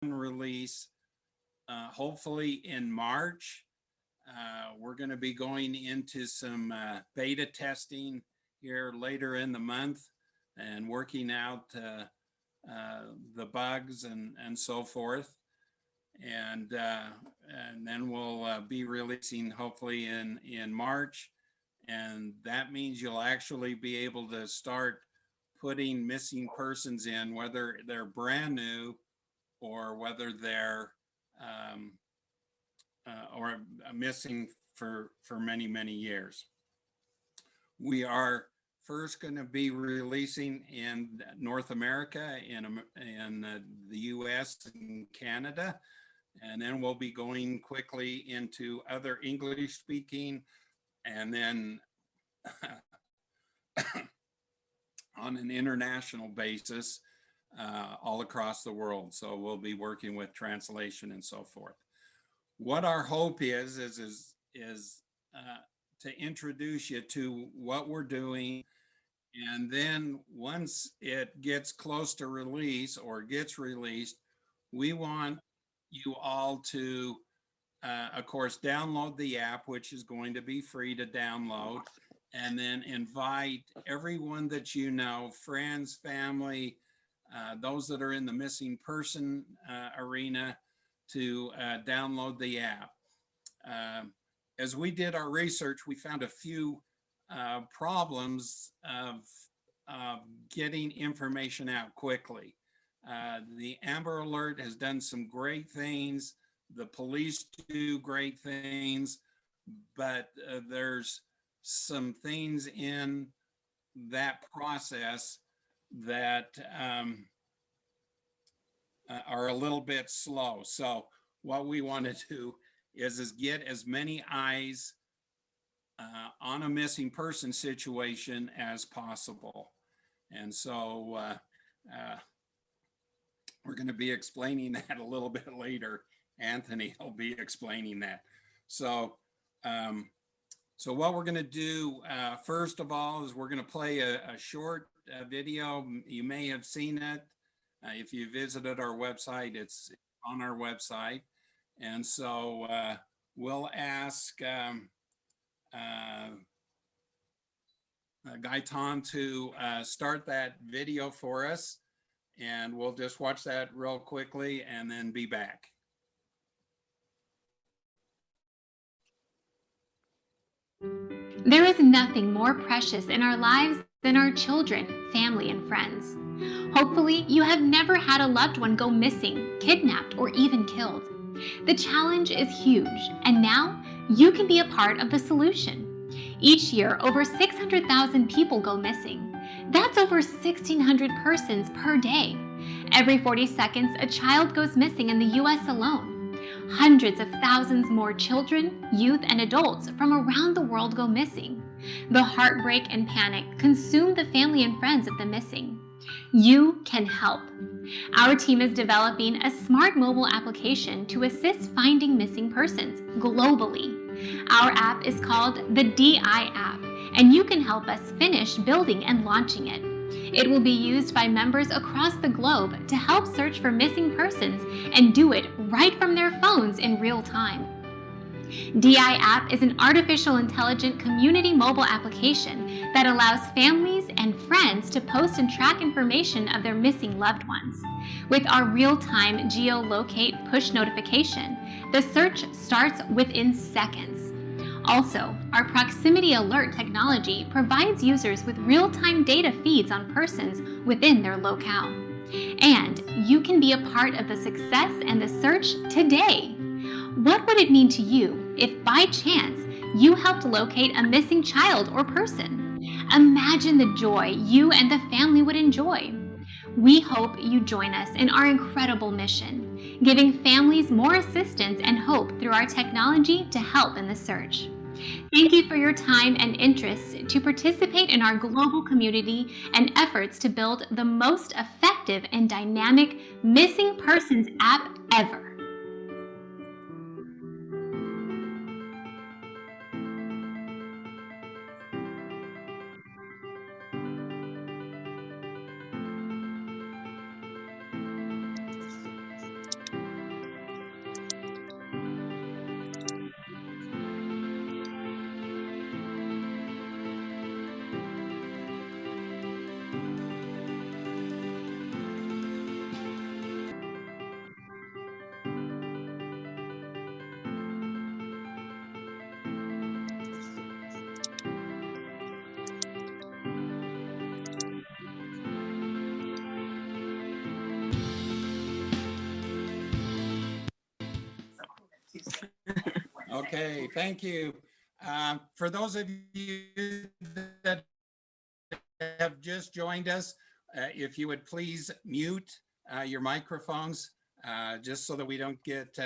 release hopefully in March. We're going to be going into some beta testing here later in the month and working out the bugs and so forth. And then we'll be releasing hopefully in March. And that means you'll actually be able to start putting missing persons in, whether they're brand new or whether they're um, or missing for many years. We are first going to be releasing in North America, in the US and Canada, and then we'll be going quickly into other English speaking, and then on an international basis all across the world. So we'll be working with translation and so forth. What our hope is to introduce you to what we're doing. And then once it gets close to release or gets released, we want you all to, of course, download the app, which is going to be free to download, and then invite everyone that you know, friends, family, those that are in the missing person arena, to download the app. As we did our research, we found a few problems of getting information out quickly. The Amber Alert has done some great things. The police do great things, but there's some things in that process that are a little bit slow. So what we want to do is get as many eyes on a missing person situation as possible. And so we're going to be explaining that a little bit later. Anthony will be explaining that. So so what we're going to do first of all is we're going to play a short video. You may have seen it. If you visited our website, it's on our website. And so we'll ask Gaitan to start that video for us. And we'll just watch that real quickly and then be back. There is nothing more precious in our lives than our children, family, and friends. Hopefully, you have never had a loved one go missing, kidnapped, or even killed. The challenge is huge, and now you can be a part of the solution. Each year, over 600,000 people go missing. That's over 1,600 persons per day. Every 40 seconds, a child goes missing in the US alone. Hundreds of thousands more children, youth, and adults from around the world go missing. The heartbreak and panic consume the family and friends of the missing. You can help. Our team is developing a smart mobile application to assist finding missing persons globally. Our app is called the DeEye App, and you can help us finish building and launching it. It will be used by members across the globe to help search for missing persons and do it right from their phones in real time. DeEye App is an artificial intelligent community mobile application that allows families and friends to post and track information of their missing loved ones. With our real-time geolocate push notification, the search starts within seconds. Also, our proximity alert technology provides users with real-time data feeds on persons within their locale. And you can be a part of the success and the search today. What would it mean to you if by chance you helped locate a missing child or person? Imagine the joy you and the family would enjoy. We hope you join us in our incredible mission, giving families more assistance and hope through our technology to help in the search. Thank you for your time and interest to participate in our global community and efforts to build the most effective and dynamic missing persons app ever. Okay, thank you. For those of you that have just joined us, if you would please mute your microphones, just so that we don't get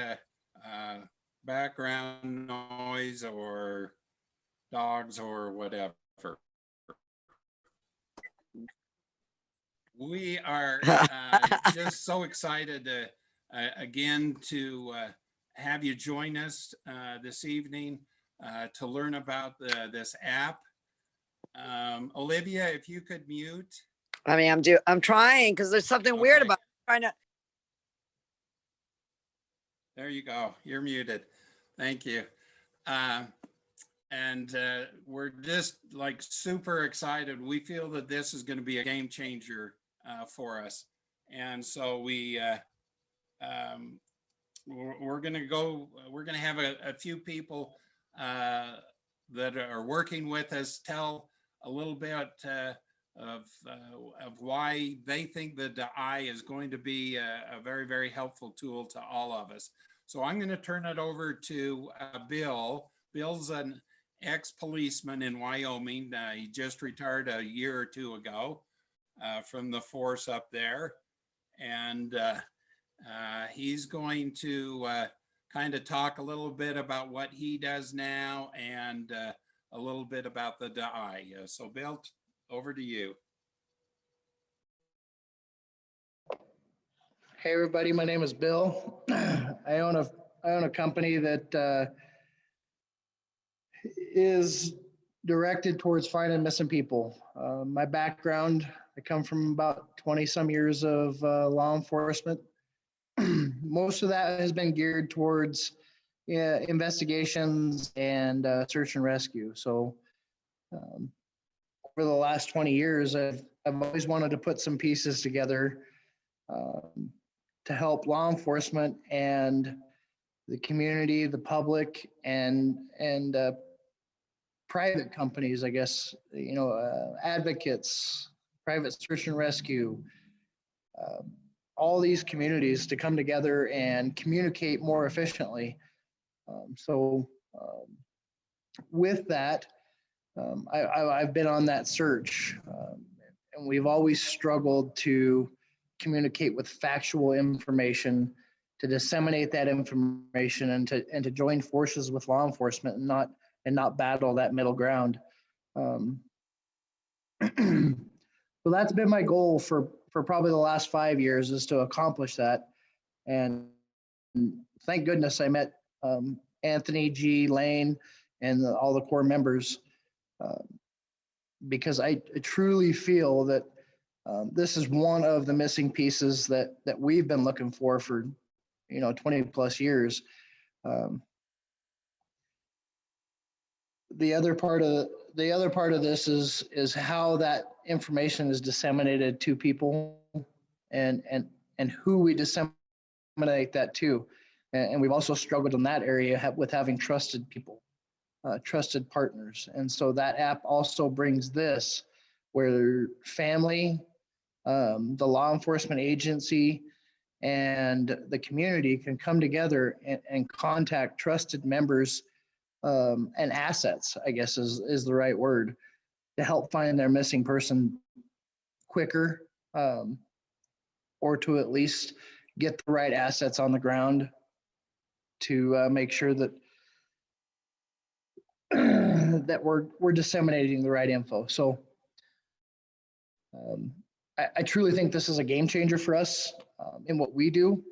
background noise or dogs or whatever. We are just so excited again to have you join us this evening to learn about this app. Olivia, if you could mute. I mean, I'm trying because there's something weird about trying to. There you go. You're muted. Thank you. And we're just like super excited. We feel that this is going to be a game changer for us. And so we're going to have a few people that are working with us tell a little bit of why they think the DeEye is going to be a very, very helpful tool to all of us. So I'm going to turn it over to Bill. Bill's an ex-policeman in Wyoming. He just retired a year or two ago from the force up there. And he's going to kind of talk a little bit about what he does now and a little bit about the DeEye. So Bill, over to you. Hey everybody, my name is Bill. I own a company that is directed towards finding missing people. My background, I come from about 20 some years of law enforcement. Most of that has been geared towards investigations and search and rescue. So over the last 20 years, I've always wanted to put some pieces together to help law enforcement and the community, the public, and private companies, I guess, advocates, private search and rescue, all these communities to come together and communicate more efficiently. With that, I've been on that search, and we've always struggled to communicate with factual information, to disseminate that information, and to join forces with law enforcement and not battle that middle ground. So that's been my goal for probably the last 5 years, is to accomplish that. And thank goodness I met Anthony G. Lane and all the core members, because I truly feel that this is one of the missing pieces that we've been looking for 20 plus years. The other part of this is how that information is disseminated to people, and who we disseminate that to. And we've also struggled in that area with having trusted people, trusted partners. And so that app also brings this, where family, the law enforcement agency, and the community can come together and contact trusted members and assets, I guess is the right word, to help find their missing person quicker, or to at least get the right assets on the ground to make sure that that we're disseminating the right info. So I truly think this is a game changer for us in what we do.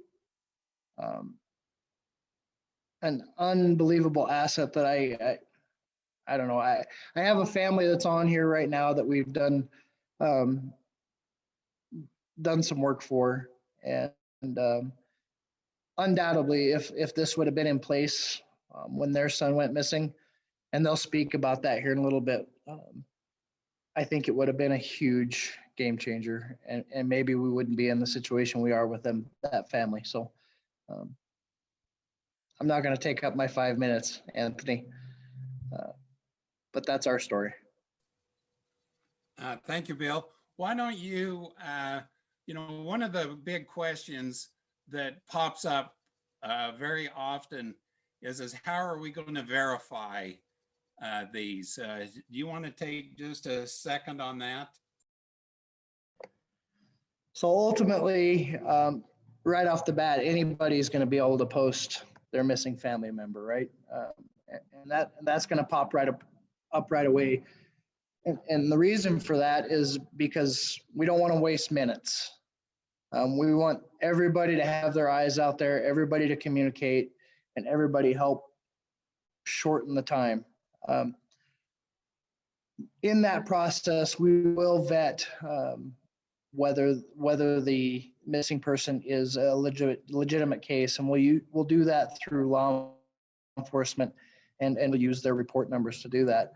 An unbelievable asset that I don't know. I have a family that's on here right now that we've done some work for, and undoubtedly, if this would have been in place when their son went missing, and they'll speak about that here in a little bit, I think it would have been a huge game changer, and maybe we wouldn't be in the situation we are with that family. So I'm not going to take up my 5 minutes, Anthony, but that's our story. Thank you, Bill. Why don't you, one of the big questions that pops up very often is how are we going to verify these? Do you want to take just a second on that? So ultimately, right off the bat, anybody's going to be able to post their missing family member, right? And that's going to pop up right away. And the reason for that is because we don't want to waste minutes. We want everybody to have their eyes out there, everybody to communicate, and everybody help shorten the time. In that process, we will vet whether the missing person is a legitimate case, and we'll do that through law enforcement, and we'll use their report numbers to do that.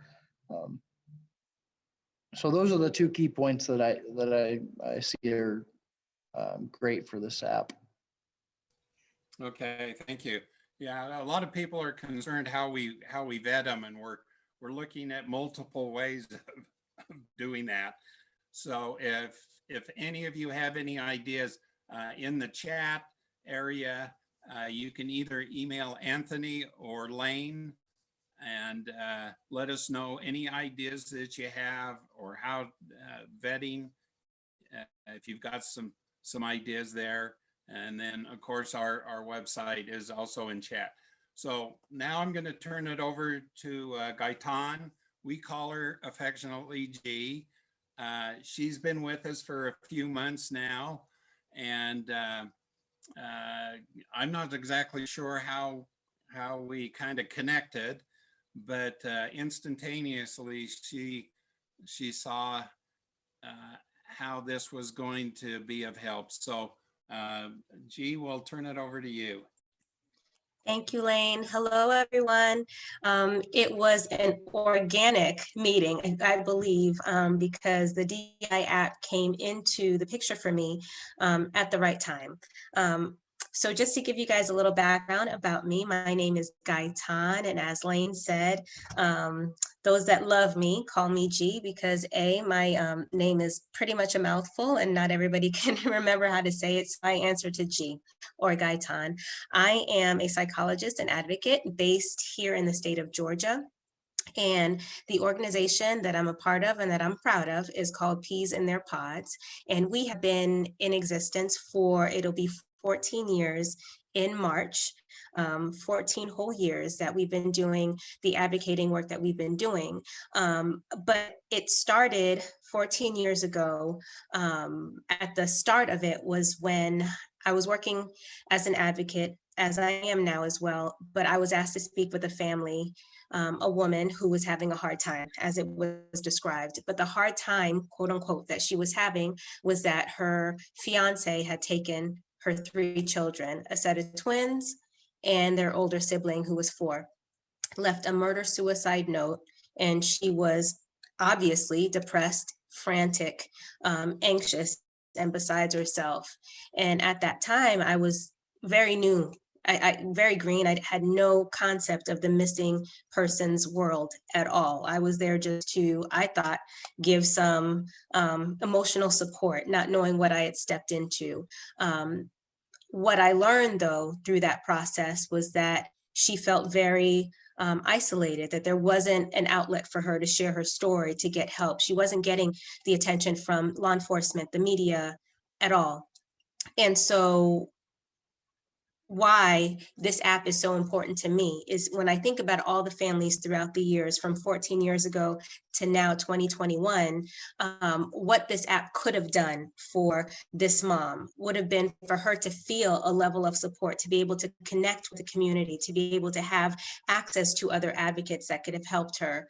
So those are the two key points that I see are great for this app. Okay, thank you. Yeah, a lot of people are concerned how we vet them, and we're looking at multiple ways of doing that. So if any of you have any ideas in the chat area, you can either email Anthony or Lane and let us know any ideas that you have, or how vetting, if you've got some ideas there. And then of course our website is also in chat. So now I'm going to turn it over to Gaitan. We call her affectionately G. She's been with us for a few months now, and I'm not exactly sure how we kind of connected, but instantaneously she saw how this was going to be of help. So G, we'll turn it over to you. Thank you, Lane. Hello, everyone. It was an organic meeting, I believe, because the DeEye app came into the picture for me at the right time. So just to give you guys a little background about me, my name is Gaitan, and as Lane said, those that love me call me G, because my name is pretty much a mouthful and not everybody can remember how to say it, so I answer to G, or Gaitan. I am a psychologist and advocate based here in the state of Georgia. And the organization that I'm a part of and that I'm proud of is called Peas in Their Pods. And we have been in existence for, it'll be 14 years in March, 14 whole years that we've been doing the advocating work that we've been doing. But it started 14 years ago. At the start of it was when I was working as an advocate, as I am now as well, but I was asked to speak with a family, a woman who was having a hard time, as it was described. But the hard time, quote unquote, that she was having was that her fiance had taken her 3 children, a set of twins and their older sibling who was 4, left a murder-suicide note, and she was obviously depressed, frantic, anxious, and besides herself. And at that time, I was very new. I very green. I had no concept of the missing persons world at all. I was there just to, I thought, give some emotional support, not knowing what I had stepped into. What I learned, though, through that process was that she felt very isolated, that there wasn't an outlet for her to share her story, to get help. She wasn't getting the attention from law enforcement, the media at all. And so why this app is so important to me is when I think about all the families throughout the years from 14 years ago to now 2021, what this app could have done for this mom would have been for her to feel a level of support, to be able to connect with the community, to be able to have access to other advocates that could have helped her,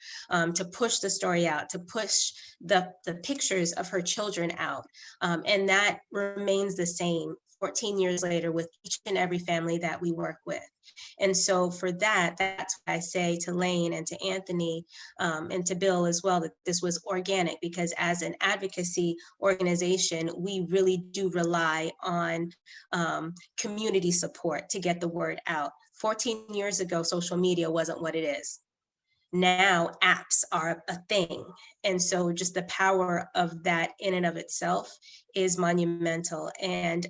to push the story out, to push the pictures of her children out. And that remains the same 14 years later with each and every family that we work with. And so for that, that's why I say to Lane and to Anthony and to Bill as well, that this was organic, because as an advocacy organization, we really do rely on community support to get the word out. 14 years ago, social media wasn't what it is. Now apps are a thing. And so just the power of that in and of itself is monumental. And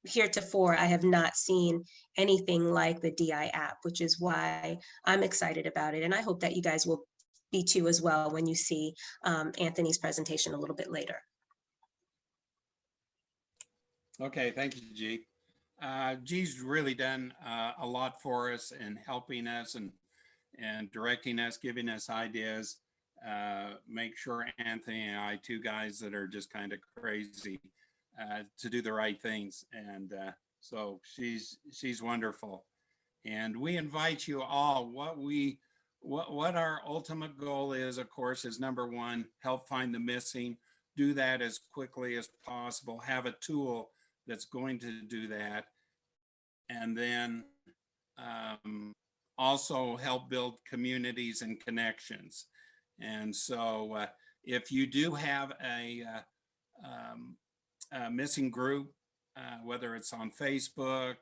heretofore, I have not seen anything like the DeEye app, which is why I'm excited about it. And I hope that you guys will be too as well when you see Anthony's presentation a little bit later. Okay, thank you, G. G's really done a lot for us in helping us and directing us, giving us ideas. Make sure Anthony and I, two guys that are just kind of crazy, to do the right things. And so she's wonderful. And we invite you all. What our ultimate goal is, of course, is number one, help find the missing. Do that as quickly as possible. Have a tool that's going to do that. And then also help build communities and connections. And so if you do have a missing group, whether it's on Facebook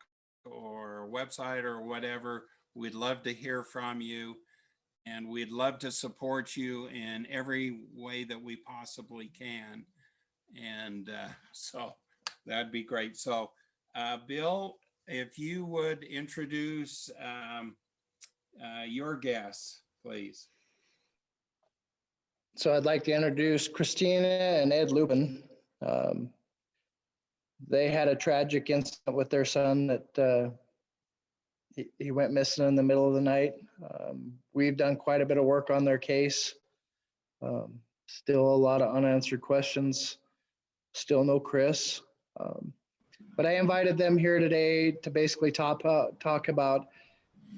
or website or whatever, we'd love to hear from you. And we'd love to support you in every way that we possibly can. And so that'd be great. So Bill, if you would introduce your guests, please. So I'd like to introduce Christina and Ed Lupin. They had a tragic incident with their son that he went missing in the middle of the night. We've done quite a bit of work on their case. Still a lot of unanswered questions. Still no Chris. But I invited them here today to basically talk about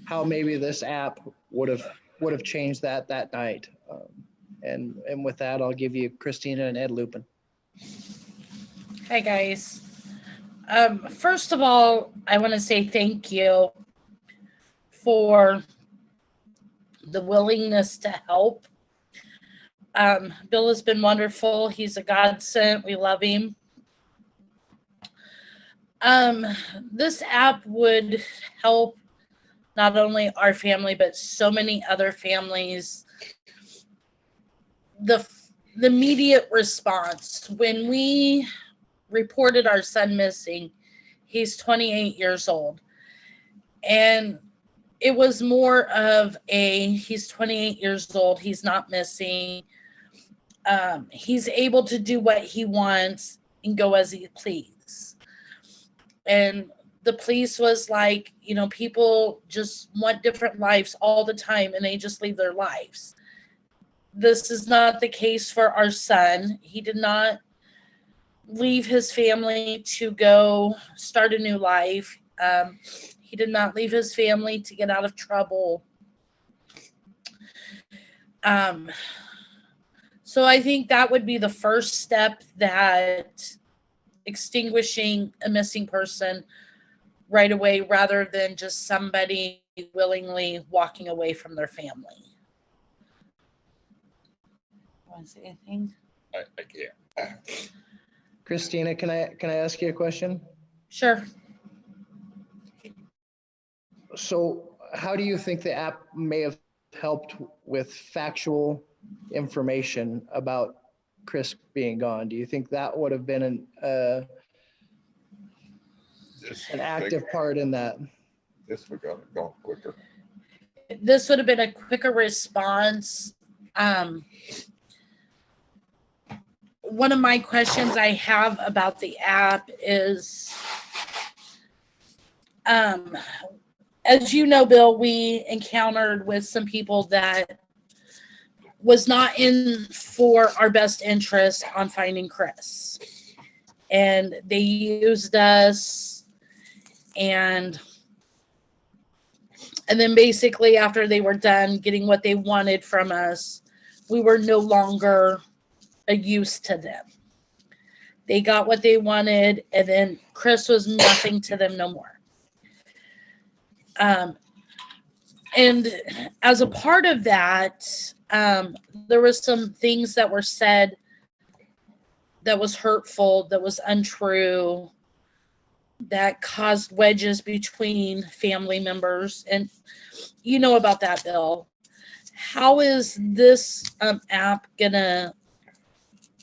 how maybe this app would have changed that night. And with that, I'll give you Christina and Ed Lupin. Hi, guys. First of all, I want to say thank you for the willingness to help. Bill has been wonderful. He's a godsend. We love him. This app would help not only our family, but so many other families. The immediate response, when we reported our son missing, he's 28 years old. And it was more of he's 28 years old, he's not missing. He's able to do what he wants and go as he please. And the police was like, people just want different lives all the time and they just leave their lives. This is not the case for our son. He did not leave his family to go start a new life. He did not leave his family to get out of trouble. So I think that would be the first step, that extinguishing a missing person right away, rather than just somebody willingly walking away from their family. Want to say anything? I can't. Christina, can I ask you a question? Sure. So how do you think the app may have helped with factual information about Chris being gone? Do you think that would have been an active part in that? This would have gone quicker. This would have been a quicker response. One of my questions I have about the app is, as you know, Bill, we encountered with some people that was not in for our best interest on finding Chris. And they used us, and then basically after they were done getting what they wanted from us, we were no longer a use to them. They got what they wanted, and then Chris was nothing to them no more. And as a part of that, there was some things that were said that was hurtful, that was untrue, that caused wedges between family members. And you know about that, Bill. How is this app gonna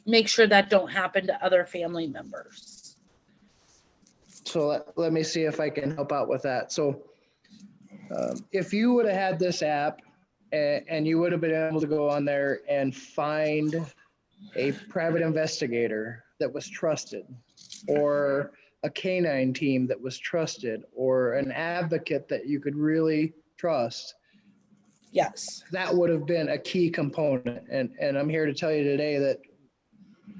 make sure that don't happen to other family members? So let me see if I can help out with that. So if you would have had this app and you would have been able to go on there and find a private investigator that was trusted, or a canine team that was trusted, or an advocate that you could really trust, Yes. that would have been a key component. And I'm here to tell you today that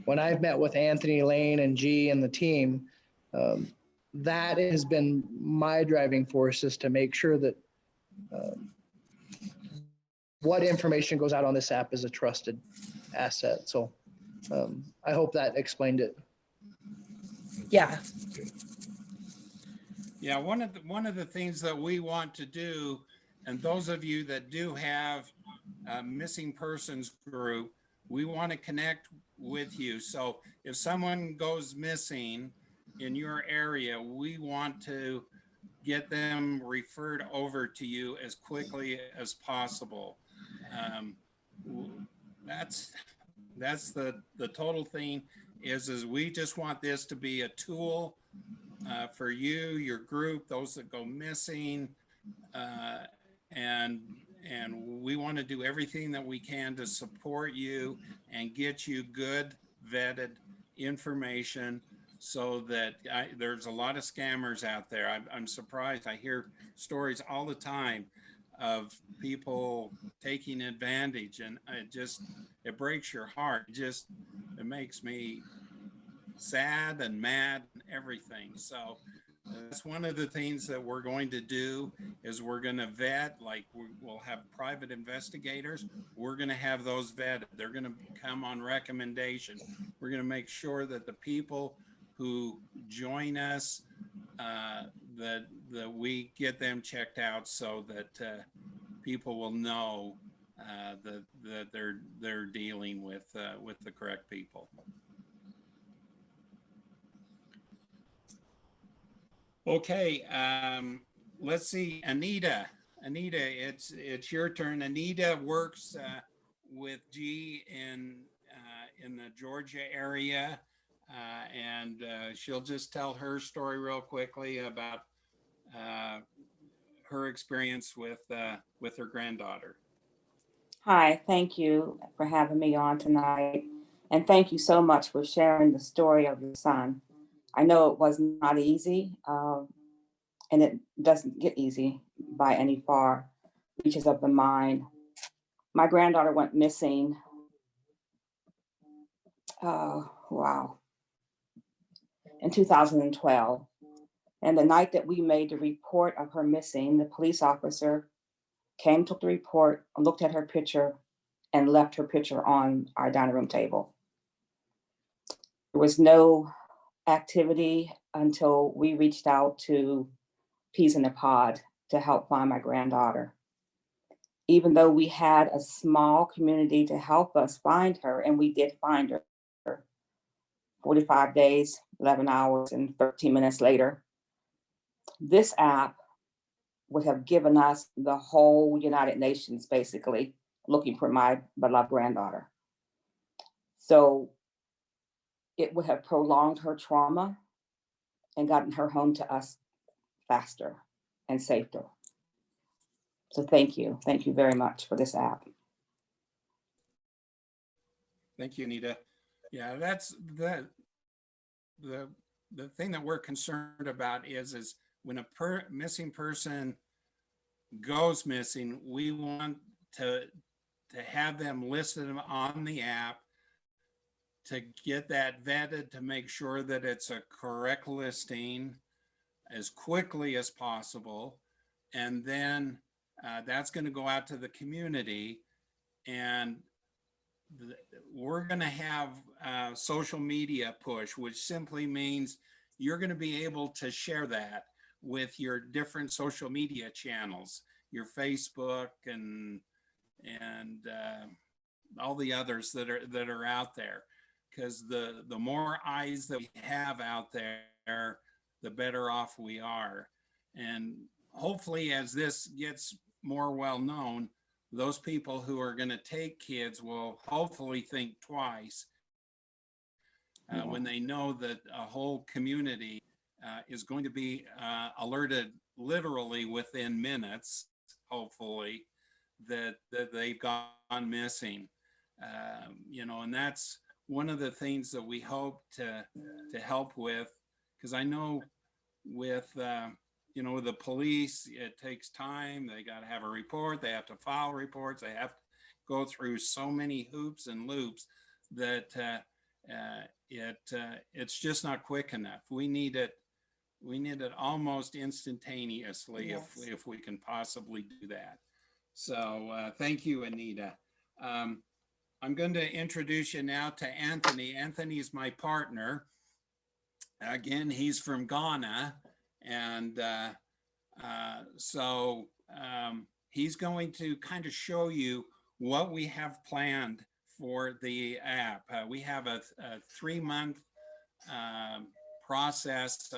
when I've met with Anthony, Lane, and G and the team, that has been my driving force, is to make sure that what information goes out on this app is a trusted asset. So I hope that explained it. Yeah. Yeah, one of the things that we want to do, and those of you that do have a missing persons group, we want to connect with you. So if someone goes missing in your area, we want to get them referred over to you as quickly as possible. That's the total thing is we just want this to be a tool for you, your group, those that go missing, and we want to do everything that we can to support you and get you good vetted information, so that there's a lot of scammers out there. I'm surprised. I hear stories all the time of people taking advantage, and it breaks your heart. It makes me sad and mad and everything. So that's one of the things that we're going to do, is we're going to vet, like we'll have private investigators. We're going to have those vetted. They're going to come on recommendation. We're going to make sure that the people who join us, that we get them checked out, so that people will know that they're dealing with the correct people. Okay, let's see, Anita, it's your turn. Anita works with G in the Georgia area, and she'll just tell her story real quickly about her experience with her granddaughter. Hi, thank you for having me on tonight. And thank you so much for sharing the story of your son. I know it was not easy, and it doesn't get easy by any far reaches of the mind. My granddaughter went missing. Wow. In 2012. And the night that we made the report of her missing, the police officer came, took the report, looked at her picture, and left her picture on our dining room table. There was no activity until we reached out to Peas in the Pod to help find my granddaughter. Even though we had a small community to help us find her, and we did find her, 45 days, 11 hours, and 13 minutes later, this app would have given us the whole United Nations, basically, looking for my beloved granddaughter. So it would have prolonged her trauma and gotten her home to us faster and safer. So thank you. Thank you very much for this app. Thank you, Anita. Yeah, that's the thing that we're concerned about is when a missing person goes missing, we want to have them listed on the app, to get that vetted, to make sure that it's a correct listing as quickly as possible. And then that's going to go out to the community, and we're going to have a social media push, which simply means you're going to be able to share that with your different social media channels, your Facebook and all the others that are out there. Because the more eyes that we have out there, the better off we are. And hopefully, as this gets more well known, those people who are going to take kids will hopefully think twice when they know that a whole community is going to be alerted literally within minutes, hopefully, that they've gone missing. You know, and that's one of the things that we hope to help with, because I know with you know, the police, it takes time. They got to have a report. They have to file reports. They have to go through so many hoops and loops that it's just not quick enough. We need it almost instantaneously. Yes. if we can possibly do that. So thank you, Anita. I'm going to introduce you now to Anthony. Anthony is my partner. Again, he's from Ghana. And so he's going to kind of show you what we have planned for the app. We have a 3-month process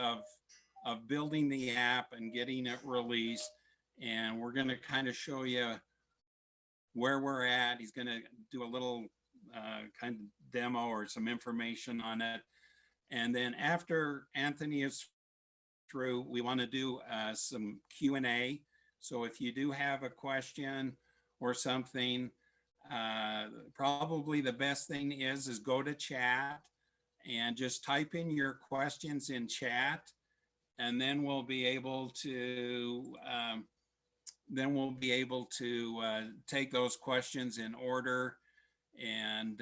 of building the app and getting it released. And we're going to kind of show you where we're at. He's going to do a little kind of demo or some information on it. And then after Anthony is through, we want to do some Q&A. So if you do have a question or something, probably the best thing is go to chat and just type in your questions in chat, and then we'll be able to take those questions in order and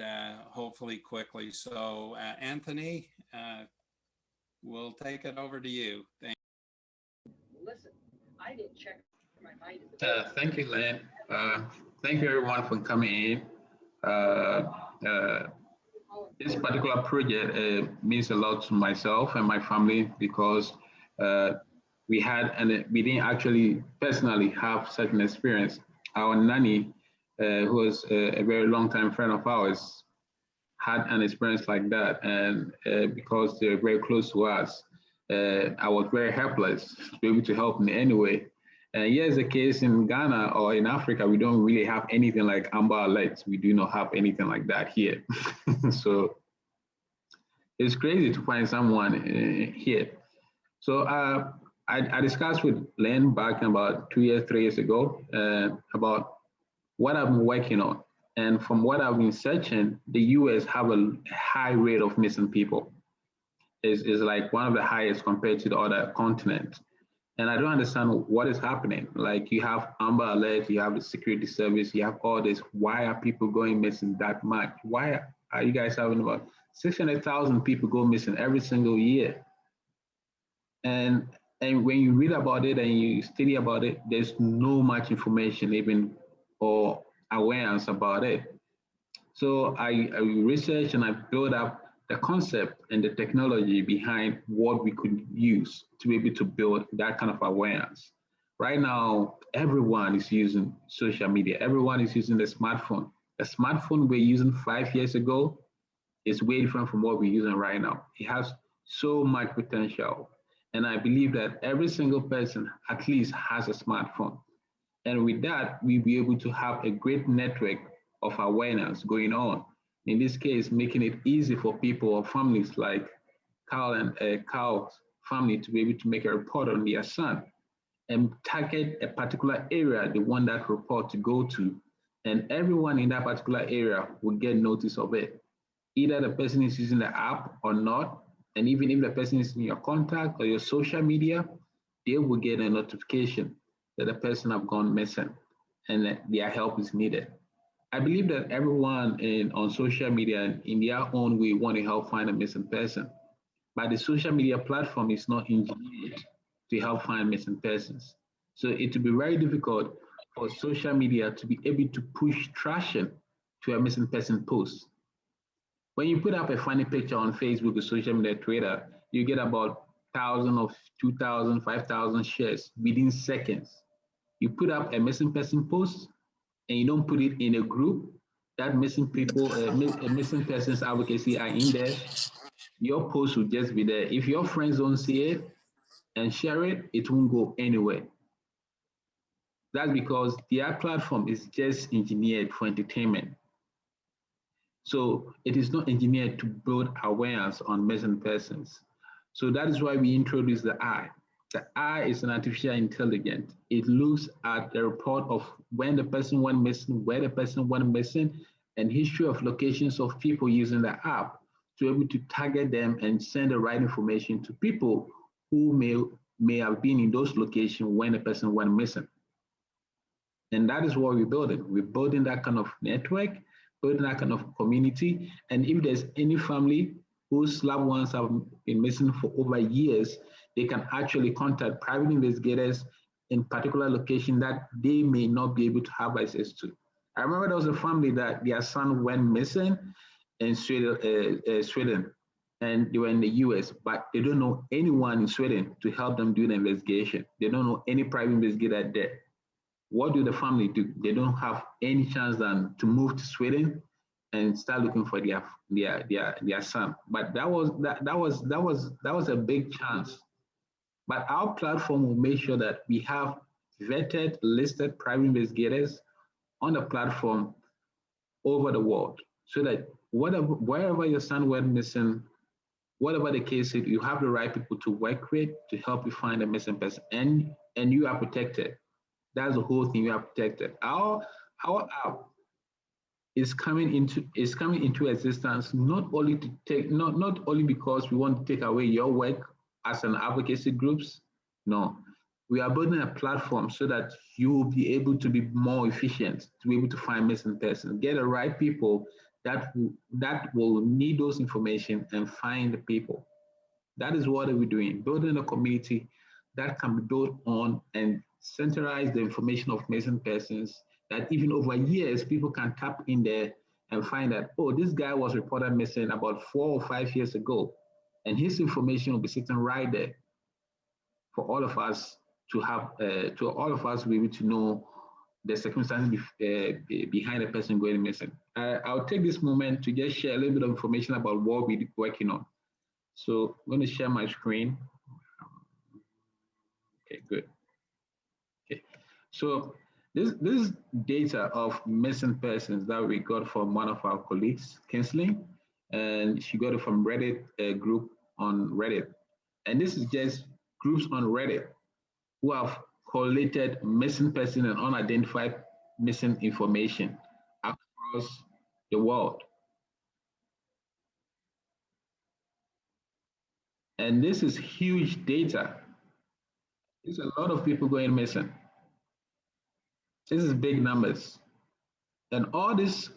hopefully quickly. So Anthony, we'll take it over to you. Thank you. Listen, I didn't check my mind. Thank you, Len. Thank you, everyone, for coming in. This particular project means a lot to myself and my family because we didn't actually personally have such an experience. Our nanny, who was a very long-time friend of ours, had an experience like that, and because they're very close to us, I was very helpless to be able to help in any way. And here's the case in Ghana or in Africa, we don't really have anything like Amber Alerts. We do not have anything like that here. So it's crazy to find someone here. So I discussed with Len back about 3 years ago about what I've been working on. And from what I've been searching, the US have a high rate of missing people. It's like one of the highest compared to the other continents. And I don't understand what is happening. Like, you have Amber Alert, you have the security service, you have all this. Why are people going missing that much? Why are you guys having about 600,000 people go missing every single year? And when you read about it and you study about it, there's no much information even or awareness about it. So I researched and I built up the concept and the technology behind what we could use to be able to build that kind of awareness. Right now, everyone is using social media. Everyone is using the smartphone. The smartphone we're using 5 years ago is way different from what we're using right now. It has so much potential. And I believe that every single person at least has a smartphone. And with that, we'll be able to have a great network of awareness going on. In this case, making it easy for people or families like Carl and Carl's family to be able to make a report on their son and target a particular area they want that report to go to. And everyone in that particular area will get notice of it. Either the person is using the app or not. And even if the person is in your contact or your social media, they will get a notification that the person have gone missing and that their help is needed. I believe that everyone on social media in their own way want to help find a missing person, but the social media platform is not engineered to help find missing persons. So it will be very difficult for social media to be able to push traction to a missing person post. When you put up a funny picture on Facebook or social media, Twitter, you get about 1,000 or 2,000, 5,000 shares within seconds. You put up a missing person post and you don't put it in a group that missing people, missing persons advocacy are in there, your post will just be there. If your friends don't see it and share it, it won't go anywhere. That's because their platform is just engineered for entertainment. So it is not engineered to build awareness on missing persons. So that is why we introduced the eye. The eye is an artificial intelligence. It looks at the report of when the person went missing, where the person went missing, and history of locations of people using the app to be able to target them and send the right information to people who may have been in those locations when the person went missing. And that is what we're building. We're building that kind of network, building that kind of community. And if there's any family whose loved ones have been missing for over years, they can actually contact private investigators in particular location that they may not be able to have access to. I remember there was a family that their son went missing in Sweden, and they were in the US, but they don't know anyone in Sweden to help them do the investigation. They don't know any private investigator there. What do the family do? They don't have any chance than to move to Sweden and start looking for their son. But that was a big chance. But our platform will make sure that we have vetted, listed private investigators on the platform over the world, so that wherever your son went missing, whatever the case is, you have the right people to work with to help you find a missing person, and you are protected. That's the whole thing. You are protected. Our app is coming into existence not only to take not only because we want to take away your work as an advocacy groups. No, we are building a platform so that you will be able to be more efficient, to be able to find missing persons, get the right people that will need those information and find the people. That is what we're doing, building a community that can be built on and centralize the information of missing persons, that even over years, people can tap in there and find that, oh, this guy was reported missing about 4 or 5 years ago. And his information will be sitting right there for all of us to have, to be able to know the circumstances behind a person going missing. I'll take this moment to just share a little bit of information about what we're working on. So I'm going to share my screen. Okay, good. Okay, so this data of missing persons that we got from one of our colleagues, Kinsley, and she got it from Reddit, a group on Reddit. And this is just groups on Reddit who have collated missing person and unidentified missing information across the world. And this is huge data. There's a lot of people going missing. This is big numbers. And all these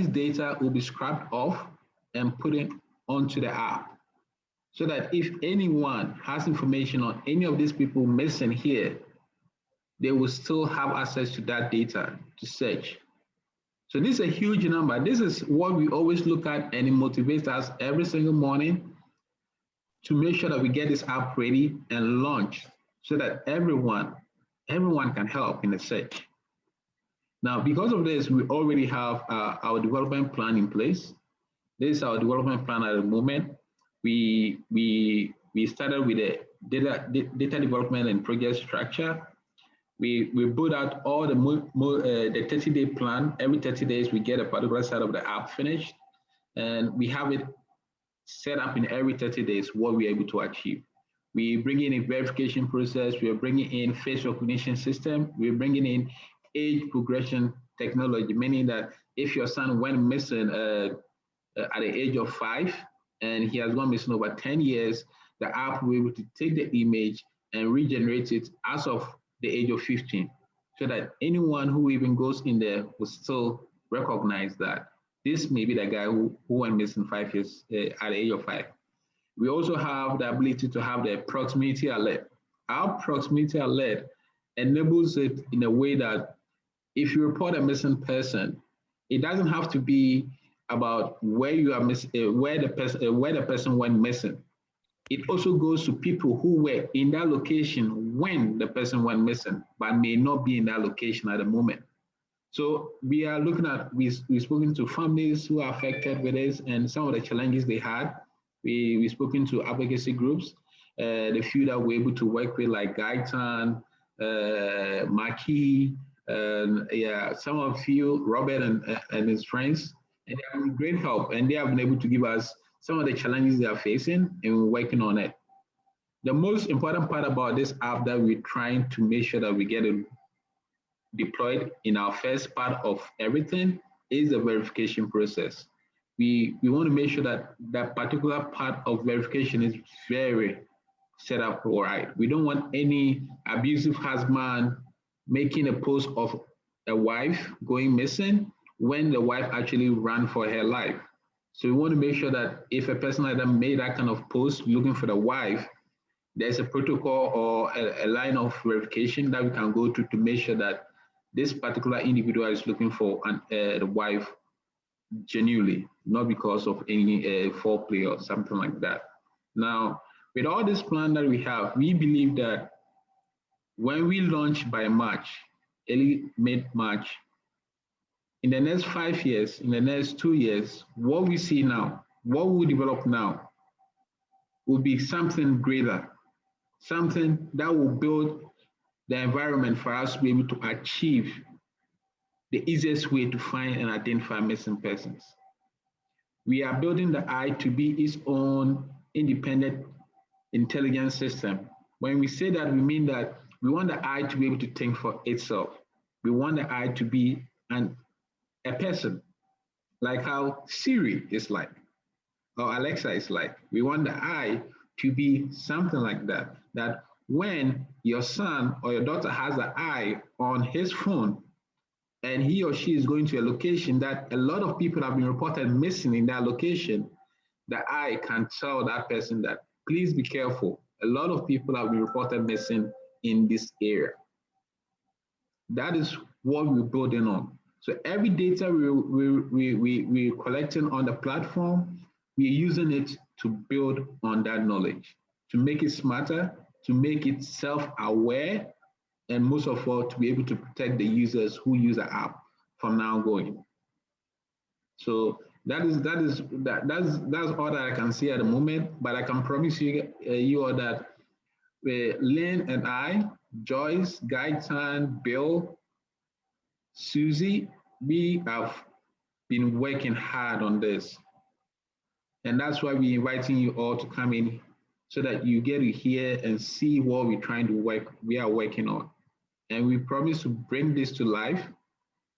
data will be scrapped off and put it onto the app, so that if anyone has information on any of these people missing here, they will still have access to that data to search. So this is a huge number. This is what we always look at, and it motivates us every single morning to make sure that we get this app ready and launch, so that everyone can help in the search. Now, because of this, we already have our development plan in place. This is our development plan at the moment. We started with a data development and project structure. We build out all the 30-day plan. Every 30 days, we get a particular side of the app finished, and we have it set up in every 30 days what we're able to achieve. We bring in a verification process. We are bringing in face recognition system. We're bringing in age progression technology, meaning that if your son went missing at the age of 5 and he has gone missing over 10 years, the app will be able to take the image and regenerate it as of the age of 15, so that anyone who even goes in there will still recognize that this may be the guy who went missing 5 years at the age of 5. We also have the ability to have the proximity alert. Our proximity alert enables it in a way that if you report a missing person, it doesn't have to be about where you are where the person went missing. It also goes to people who were in that location when the person went missing, but may not be in that location at the moment. So we are looking at, we've spoken to families who are affected with this and some of the challenges they had. We've spoken to advocacy groups, the few that we're able to work with, like Gaitan, Maki, some of you, Robert and his friends, and they have been great help, and they have been able to give us some of the challenges they are facing, and we're working on it. The most important part about this app that we're trying to make sure that we get it deployed in our first part of everything is the verification process. We want to make sure that that particular part of verification is very set up right. We don't want any abusive husband making a post of a wife going missing when the wife actually ran for her life. So we want to make sure that if a person like that made that kind of post looking for the wife, there's a protocol or a line of verification that we can go to make sure that this particular individual is looking for the wife genuinely, not because of any foreplay or something like that. Now, with all this plan that we have, we believe that when we launch by March, early mid-March, in the next 5 years, in the next 2 years, what we see now, what we develop now, will be something greater, something that will build the environment for us to be able to achieve the easiest way to find and identify missing persons. We are building the eye to be its own independent intelligence system. When we say that, we mean that we want the eye to be able to think for itself. We want the eye to be a person, like how Siri is like, or Alexa is like. We want the eye to be something like that, that when your son or your daughter has an eye on his phone, and he or she is going to a location that a lot of people have been reported missing in that location, the eye can tell that person that, please be careful. A lot of people have been reported missing in this area. That is what we're building on. So every data we're collecting on the platform, we're using it to build on that knowledge, to make it smarter, to make it self-aware, and most of all, to be able to protect the users who use the app from now going. So that's all that I can say at the moment. But I can promise you all that Lynn and I, Joyce, Gaitan, Bill, Susie, we have been working hard on this, and that's why we're inviting you all to come in so that you get to hear and see what we are working on. And we promise to bring this to life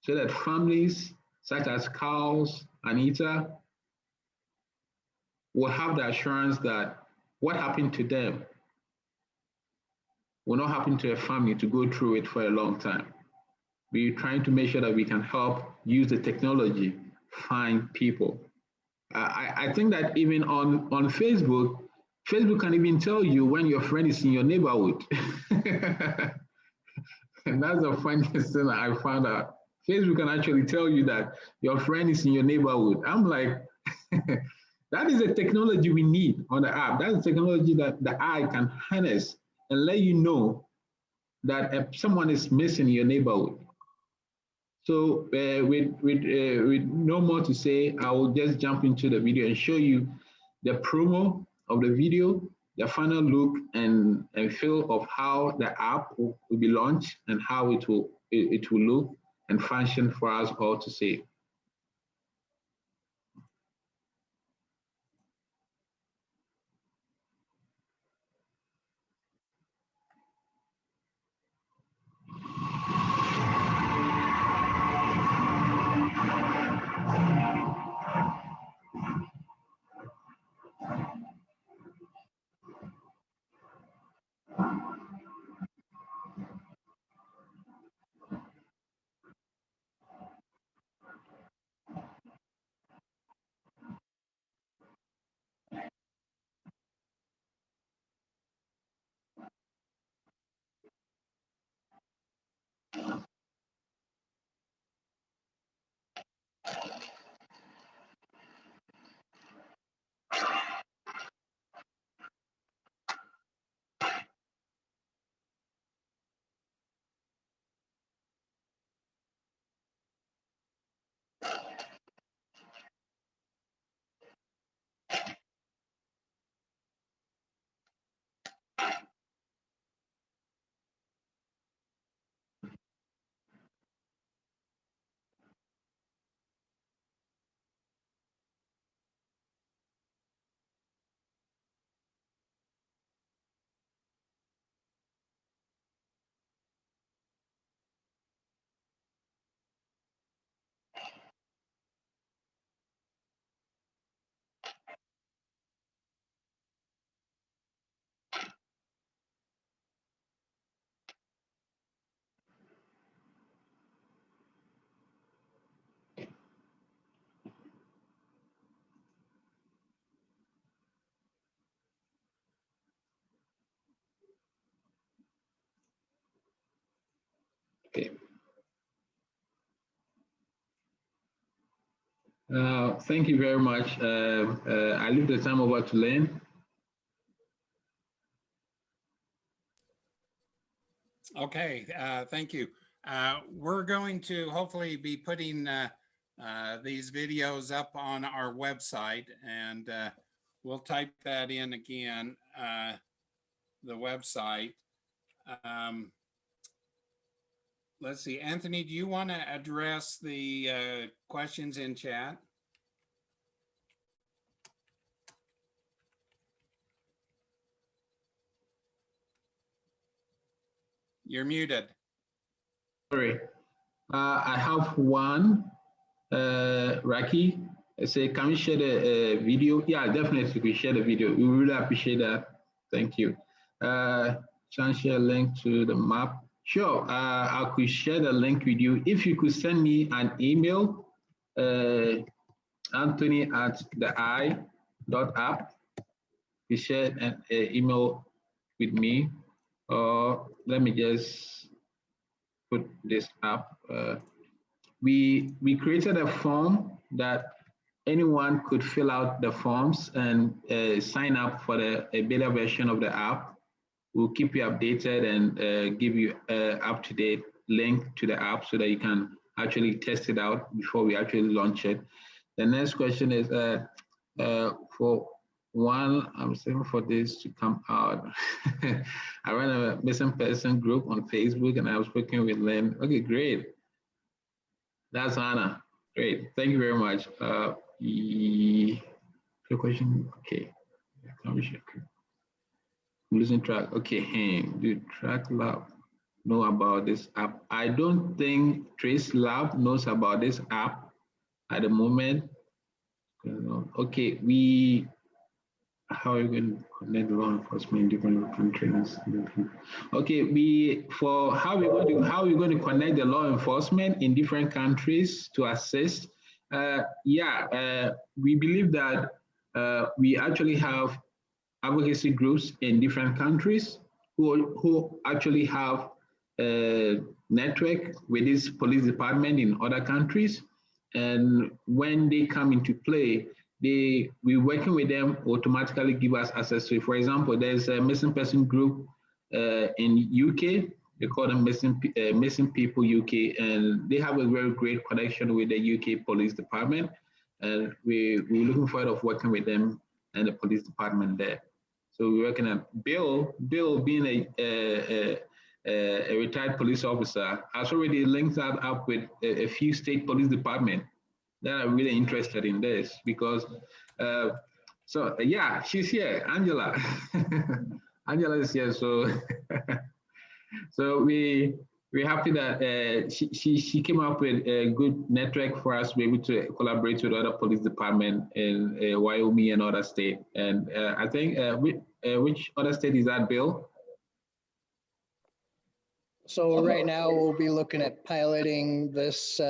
so that families such as Carl's, Anita, will have the assurance that what happened to them will not happen to a family to go through it for a long time. We're trying to make sure that we can help use the technology, find people. I think that even on Facebook can even tell you when your friend is in your neighborhood. And that's the funniest thing I found out. Facebook can actually tell you that your friend is in your neighborhood. I'm like, that is the technology we need on the app. That's the technology that the eye can harness and let you know that someone is missing in your neighborhood. So with no more to say, I will just jump into the video and show you the promo of the video, the final look and feel of how the app will be launched and how it will look and function for us all to see. Okay. Thank you very much. I leave the time over to Lynn. Okay, thank you. We're going to hopefully be putting these videos up on our website, and we'll type that in again, the website. Let's see, Anthony, do you want to address the questions in chat? You're muted. Sorry. I have one, Raki. I say, can we share the video? Yeah, definitely we share the video. We really appreciate that. Thank you. Can share a link to the map? Sure, I could share the link with you. If you could send me an email, Anthony@DeEye.app. You share an email with me, or let me just put this up. We created a form that anyone could fill out the forms and sign up for a beta version of the app. We'll keep you updated and give you an up-to-date link to the app so that you can actually test it out before we actually launch it. The next question is for one, I'm saying for this to come out. I run a missing person group on Facebook and I was working with Lynn. Okay, great. That's Anna. Great. Thank you very much. The question, okay. I'm losing track. Okay, hey, do Track Lab know about this app? I don't think Trace Lab knows about this app at the moment. Okay, how are we going to connect law enforcement in different countries? Okay, how are we going to connect the law enforcement in different countries to assist? We believe that we actually have advocacy groups in different countries who actually have a network with this police department in other countries. And when they come into play, we working with them automatically give us access to it. For example, there's a missing person group in UK. They call them Missing People UK, and they have a very great connection with the UK Police Department. And we're looking forward of working with them and the police department there. So we're working at Bill being a retired police officer, has already linked that up with a few state police departments that are really interested in this because, yeah, she's here, Angela. Angela is here, so so we're happy that she came up with a good network for us to be able to collaborate with other police departments in Wyoming and other states. And I think, which other state is that, Bill? So right now we'll be looking at piloting this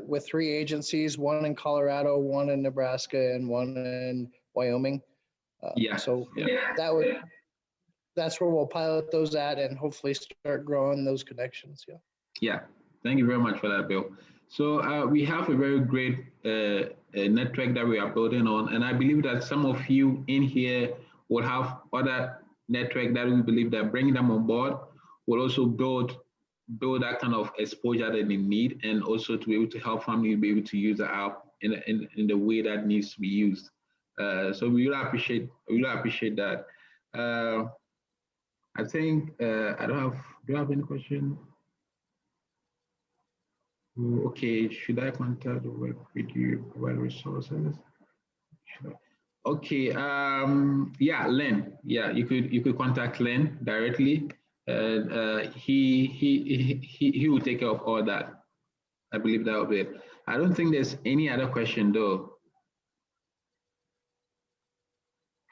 with 3 agencies, one in Colorado, one in Nebraska, and one in Wyoming. That's where we'll pilot those at and hopefully start growing those connections. Yeah, thank you very much for that, Bill. So we have a very great network that we are building on, and I believe that some of you in here will have other network that we believe that bringing them on board will also build that kind of exposure that they need, and also to be able to help families be able to use the app in the way that needs to be used. So we really appreciate that. I think I don't have. Do you have any question? Okay, should I contact the work with you provide resources? Okay, yeah, Len. Yeah, you could contact Len directly. He will take care of all that. I believe that will be it. I don't think there's any other question though.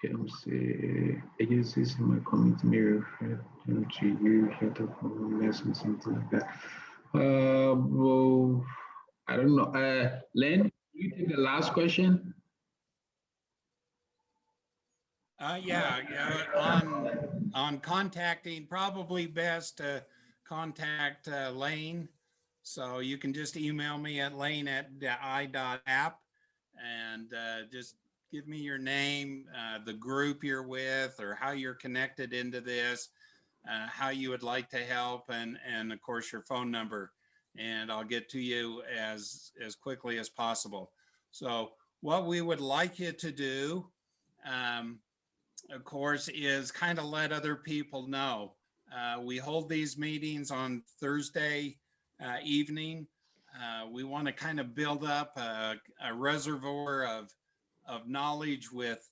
Okay, let me see. Agencies in my community may refer them to you, health or something like that. Well, I don't know. Len, you take the last question. On contacting, probably best contact Lane. So you can just email me at lane@DeEye.app and just give me your name, the group you're with, or how you're connected into this, how you would like to help, and of course your phone number, and I'll get to you as quickly as possible. So what we would like you to do, of course, is kind of let other people know. We hold these meetings on Thursday evening. We want to kind of build up a reservoir of knowledge with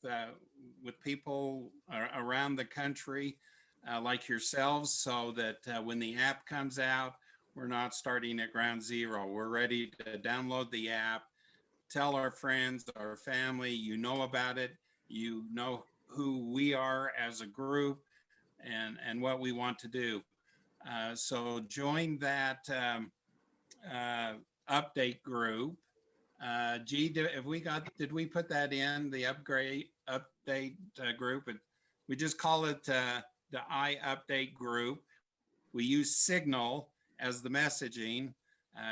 people around the country like yourselves, so that when the app comes out, we're not starting at ground zero. We're ready to download the app, tell our friends, our family, you know about it, you know who we are as a group, and what we want to do. So join that update group. G, did we put that in the update group? We just call it the iUpdate group. We use Signal as the messaging.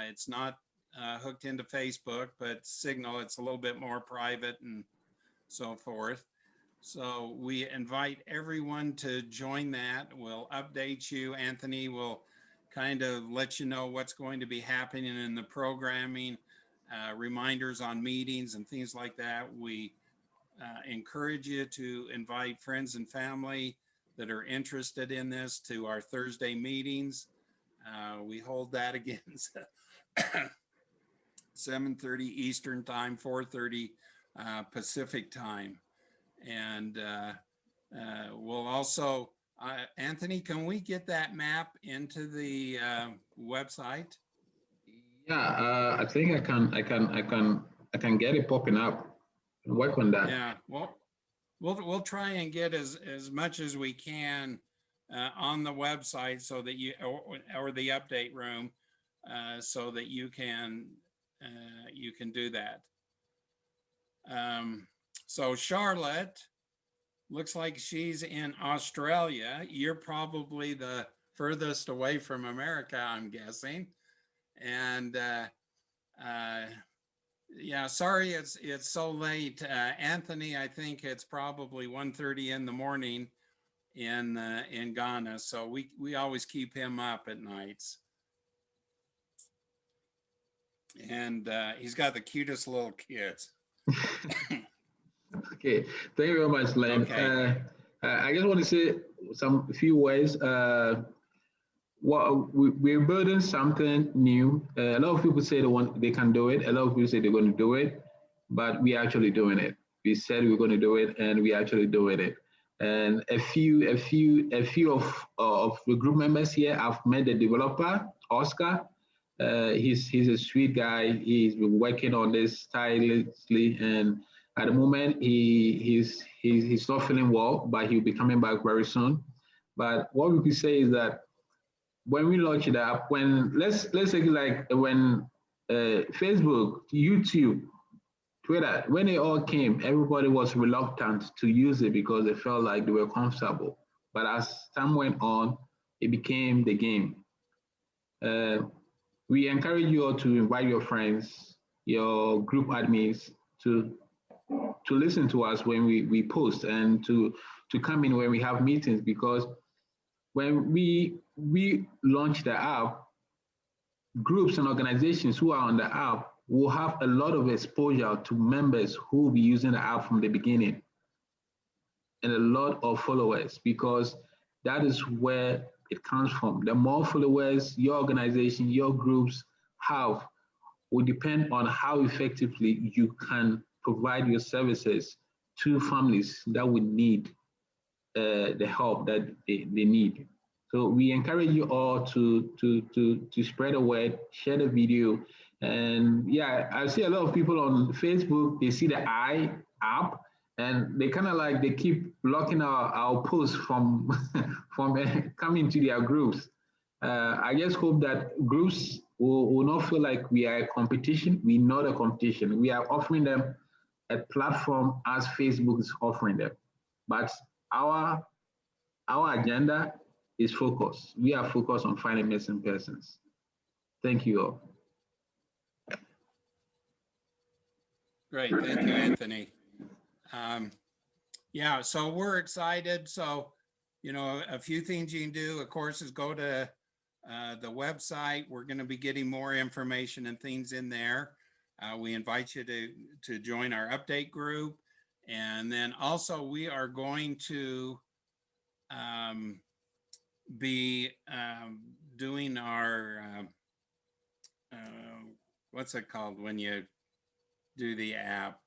It's not hooked into Facebook, but Signal, it's a little bit more private and so forth. So we invite everyone to join that. We'll update you. Anthony will kind of let you know what's going to be happening in the programming, reminders on meetings and things like that. We encourage you to invite friends and family that are interested in this to our Thursday meetings. We hold that again 7:30 Eastern time, 4:30 Pacific time. And we'll also, Anthony, can we get that map into the website? Yeah, I think I can get it popping up and work on that. Yeah, well, we'll try and get as much as we can on the website, so that you, or the update room, so that you can do that. So Charlotte, looks like she's in Australia. You're probably the furthest away from America, I'm guessing. And yeah, sorry it's so late. Anthony, I think it's probably 1:30 in the morning in Ghana. So we always keep him up at nights. And he's got the cutest little kids. Okay, thank you very much, Len. Okay. I just want to say a few words. We're building something new. A lot of people say they can do it. A lot of people say they're going to do it, but we're actually doing it. We said we're going to do it, and we're actually doing it. And a few of the group members here, I've met the developer, Oscar. He's a sweet guy. He's been working on this tirelessly, and at the moment he's not feeling well, but he'll be coming back very soon. But what we could say is that when we launch it up, let's take it like when Facebook, YouTube, Twitter, when they all came, everybody was reluctant to use it because they felt like they were comfortable. But as time went on, it became the game. We encourage you all to invite your friends, your group admins to listen to us when we post, and to come in when we have meetings, because when we launch the app, groups and organizations who are on the app will have a lot of exposure to members who will be using the app from the beginning, and a lot of followers, because that is where it comes from. The more followers your organization, your groups have will depend on how effectively you can provide your services to families that would need the help that they need. So we encourage you all to spread the word, share the video. And yeah, I see a lot of people on Facebook, they see the DeEye app, and they kind of like, they keep blocking our posts from coming to their groups. I just hope that groups will not feel like we are a competition. We're not a competition. We are offering them a platform as Facebook is offering them. But our agenda is focused. We are focused on finding missing persons. Thank you all. Great, thank you, Anthony. Yeah, so we're excited. So, you know, a few things you can do, of course, is go to the website. We're going to be getting more information and things in there. We invite you to join our update group. And then also we are going to be doing our, what's it called when you do the app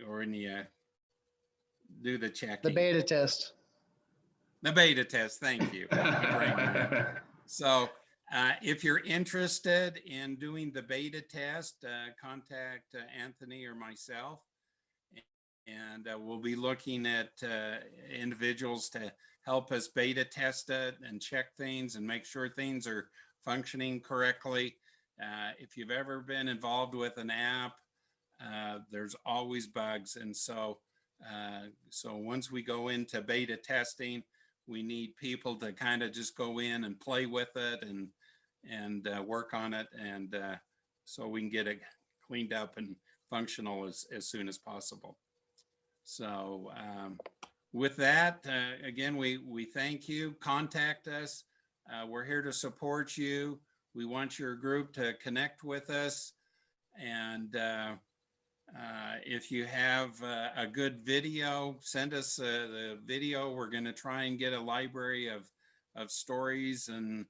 or when you do the checking? The beta test. The beta test, thank you. So if you're interested in doing the beta test, contact Anthony or myself, and we'll be looking at individuals to help us beta test it and check things and make sure things are functioning correctly. If you've ever been involved with an app, there's always bugs. And so once we go into beta testing, we need people to kind of just go in and play with it and work on it. And so we can get it cleaned up and functional as soon as possible. So with that, again, we thank you. Contact us. We're here to support you. We want your group to connect with us. And if you have a good video, send us the video. We're going to try and get a library of stories and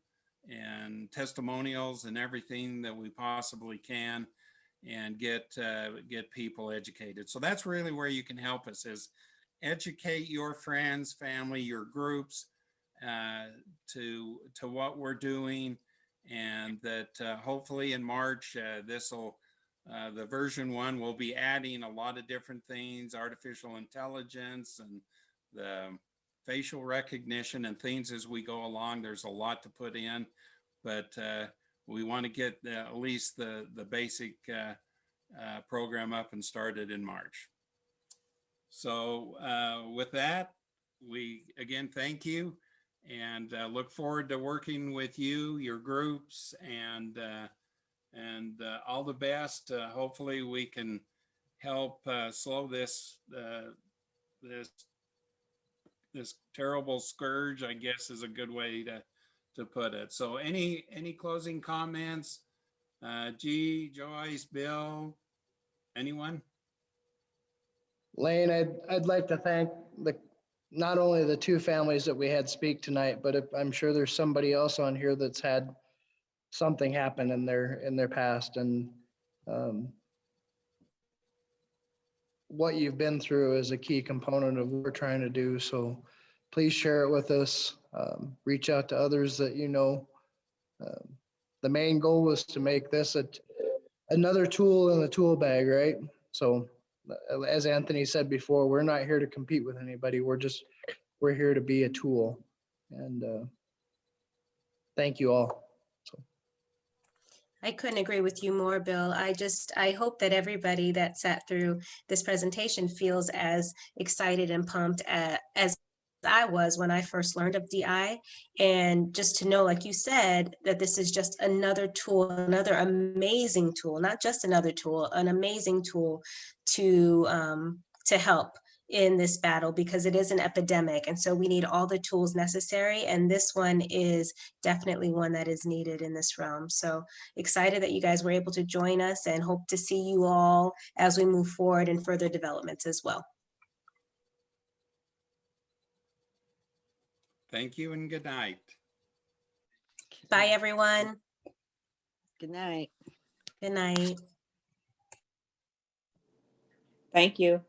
testimonials and everything that we possibly can, and get people educated. So that's really where you can help us, is educate your friends, family, your groups to what we're doing, and that hopefully in March, the version 1 will be adding a lot of different things, artificial intelligence and the facial recognition and things as we go along. There's a lot to put in, but we want to get at least the basic program up and started in March. So with that, we again thank you, and look forward to working with you, your groups, and all the best. Hopefully we can help slow this terrible scourge, I guess is a good way to put it. So any closing comments? G, Joyce, Bill, anyone? Lane, I'd like to thank not only the 2 families that we had speak tonight, but I'm sure there's somebody else on here that's had something happen in their past, and what you've been through is a key component of what we're trying to do. So please share it with us. Reach out to others that you know. The main goal was to make this another tool in the tool bag, right? So as Anthony said before, we're not here to compete with anybody. We're here to be a tool. And thank you all. I couldn't agree with you more, Bill. I hope that everybody that sat through this presentation feels as excited and pumped as I was when I first learned of DeEye. And just to know, like you said, that this is just another tool, another amazing tool, not just another tool, an amazing tool to help in this battle, because it is an epidemic. And so we need all the tools necessary. And this one is definitely one that is needed in this realm. So excited that you guys were able to join us, and hope to see you all as we move forward in further developments as well. Thank you and good night. Bye, everyone. Good night. Good night. Thank you.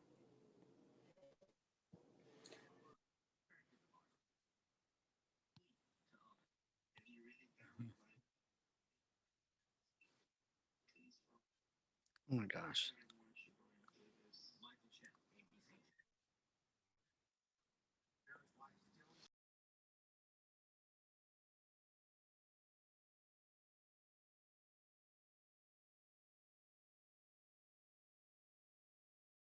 Oh my gosh.